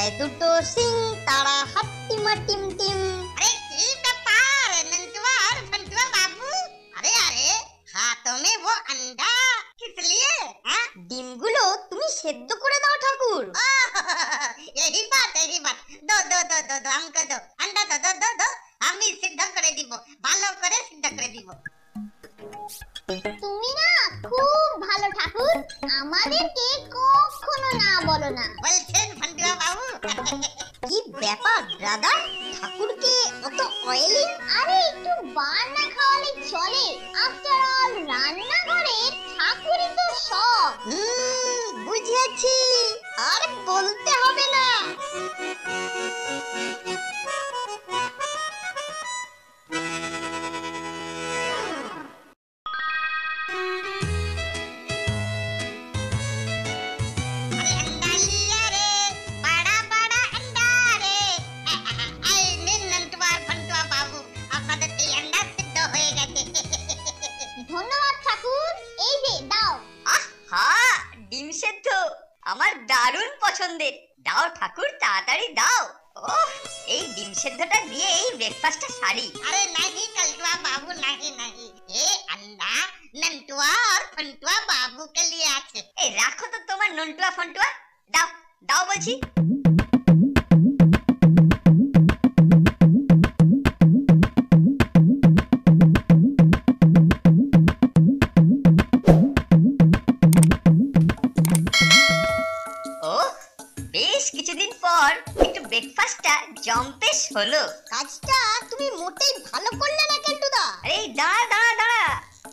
গায়ে দুটো সিং তারা হাট্টিমা টিম টিম। अरे की व्यापार नंटुआ और फंटुआ बाबू? अरे अरे हाथों में वो अंडा किस लिए? ডিমগুলো তুমি সেদ্ধ করে দাও ঠাকুর। यही बात दो दो दो दो दो हमको दो अंडा दो दो दो दो আমি সিদ্ধ করে দিব, ভালো করে সিদ্ধ করে দিব। তুমি না খুব ভালো ঠাকুর, আমাদেরকে কখনো না বলো না। বলছেন ফন্টুয়া বাবু? কি ব্যাপার ব্রাদার, ঠাকুরকে অত অয়েলি? আরে একটু বান্না খাওয়ালে চলে, আফটার অল রান্নাঘরের ঠাকুরই তো সব। বুঝেছি, আর বলতে হবে না। ডিম সেদ্ধ আমার দারুণ পছন্দের, দাও ঠাকুর তাড়াতাড়ি দাও। ওহ, এই ডিম সেদ্ধটা দিয়ে এই ব্রেকফাস্টটা সারি। अरे नहीं कलटुआ बाबू नहीं नहीं, ये अंडा नंटुआ और फंटुआ बाबू के लिए আছে। এই রাখো তো তোমার নন্টুয়া ফন্টুয়া, দাও দাও বলছি। কিছুদিন পর একটু ব্রেকফাস্টটা জম্পেশ হলো। কাজটা তুমি মোটেই ভালো করলে না কেলটুদা। আরে দাঁড়া দাঁড়া দাঁড়া,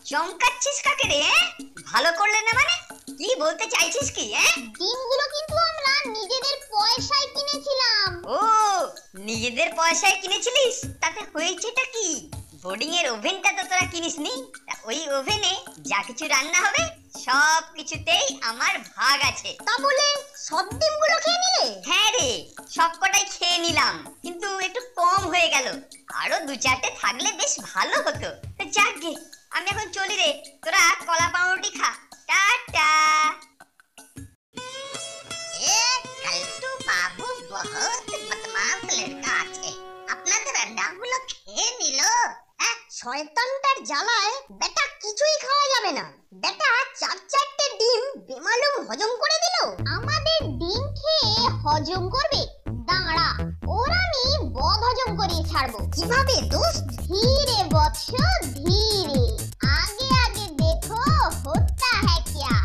চমকাচ্ছিস কাকে রে? ভালো করলে না মানে কি বলতে চাইছিস কি? ডিমগুলো কিন্তু আমরা নিজেদের পয়সায় কিনেছিলাম। ও, নিজেদের পয়সায় কিনেছিলিস? তাতে হয়েছেটা কি? বোর্ডিং এর ওভেনটা তো তোরা কিনিসনি, ওই ওভেনে যা কিছু রান্না হবে সব কিছুতেই আমার ভাগ আছে। তা বলে সব ডিমগুলো খেয়ে নিলে? হ্যাঁ রে, সবকটাই খেয়ে নিলাম, কিন্তু একটু কম হয়ে গেল। আরো দু চারটে থাকলে বেশ ভালো হতো। যাক গে, আমি এখন চলি রে, তোরা কলা পাউরুটি খা। টাটা। এ কলটু বাবু বহুত বদমাশ লড়কা আছে, আপনাদের अंडाগুলো খেয়ে নিল। শয়তানটার জ্বালায় বেটা কিছুই খাওয়া যাবে না। বেটা চার চারটে ডিম বেমালুম হজম করে দিল। আমাদের ডিম খেয়ে হজম করবে? দাঁড়া, ওর আমি বদ হজম করিয়ে ছাড়বো। কিভাবে দোস্ত? ধীরে বৎস ধীরে, আগে আগে দেখো হোতা হ্যায় কিয়া।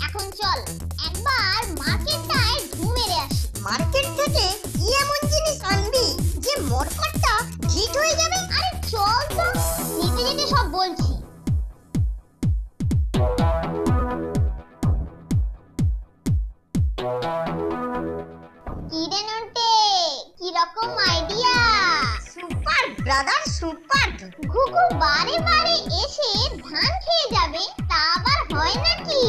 এখন চল একবার মার্কেটটায় ঢু মেরে আসি। মার্কেট থেকে কি এমন জিনিস আনবি যে মরকটটা হিট হয়ে যাবে? আরে চল তো, যেতে যেতে সব বলছি। কি রে নন্টে, কি রকম আইডিয়া? Super brother super. ঘুঘু বারে বারে এসে ধান খেয়ে যাবে, তা আবার হয় নাকি?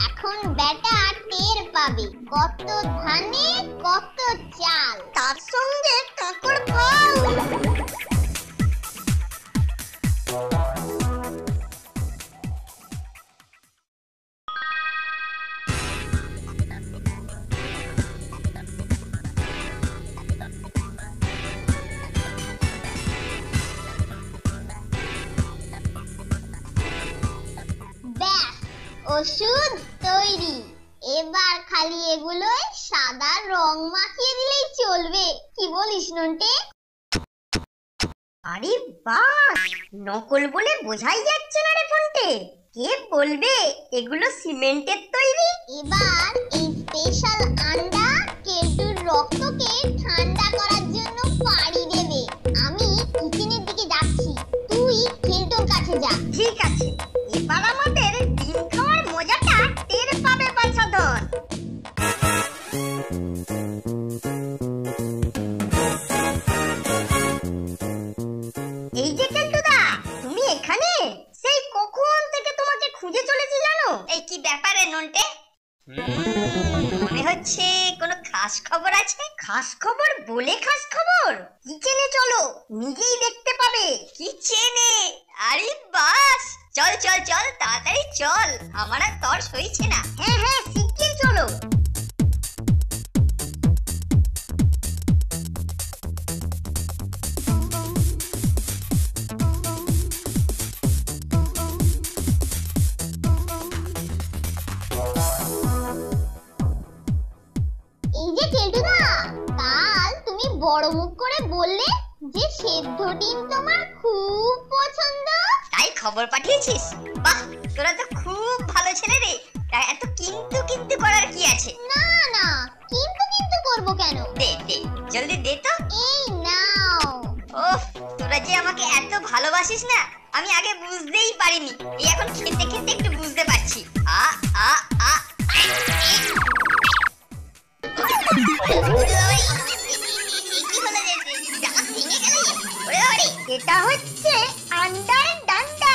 এখন বেটা টের পাবে কত ধানে কত চাল, তার সঙ্গে কাঁকড় ফল। ব্যাস, ওষুধ তৈরি। এবার খালি এগুলোয় সাদা রং মাখিয়ে দিলেই চলবে। কি বলিস নন্টে? আরে বাস, নকল বলে বোঝাই যাচ্ছে না রে ফন্টে। কে বলবে এগুলো সিমেন্টের তৈরি? এবার এই স্পেশাল আন্ডা কেলটুর রক্তকে ঠান্ডা করার জন্য পাড়ি দেবে। আমি কিচেনের দিকে যাচ্ছি, তুই কেলটুর কাছে যা। ঠিক আছে, এবার আমাদের ডিম খাওয়ার মজাটা টের পাবে বাচ্চাধন। এই যে কেলটুদা, তুমি এখানে? সেই কখন থেকে তোমাকে খুঁজে চলেছি জানো। এই কি ব্যাপারে নন্টে? মনে হচ্ছে কোনো খাস খবর আছে। খাস খবর বলে খাস খবর? কিচেনে চলো, নিজেই দেখতে পাবে। কিচেনে? আরে বাস, চল চল চল তাড়াতাড়ি চল, আমার আর তর সইছে না। হ্যাঁ হ্যাঁ, শিগগির চলো। ডিম তোমার খুব পছন্দ। তাই খবর পাঠিয়েছিস? বাহ, তোরা তো খুব ভালো ছেলে রে। তা এত কিন্তু কিন্তু করার কি আছে? না না, কিন্তু করব কেন? দে দে, জলদি দে তো। এই নাও। ওহ, তোরা যে আমাকে এত ভালোবাসিস না, আমি আগে বুঝতেই পারিনি। এই এখন খেতে খেতে একটু বুঝতে পারছি। আ আ আ এটা হচ্ছে আন্ডার ডান্ডা।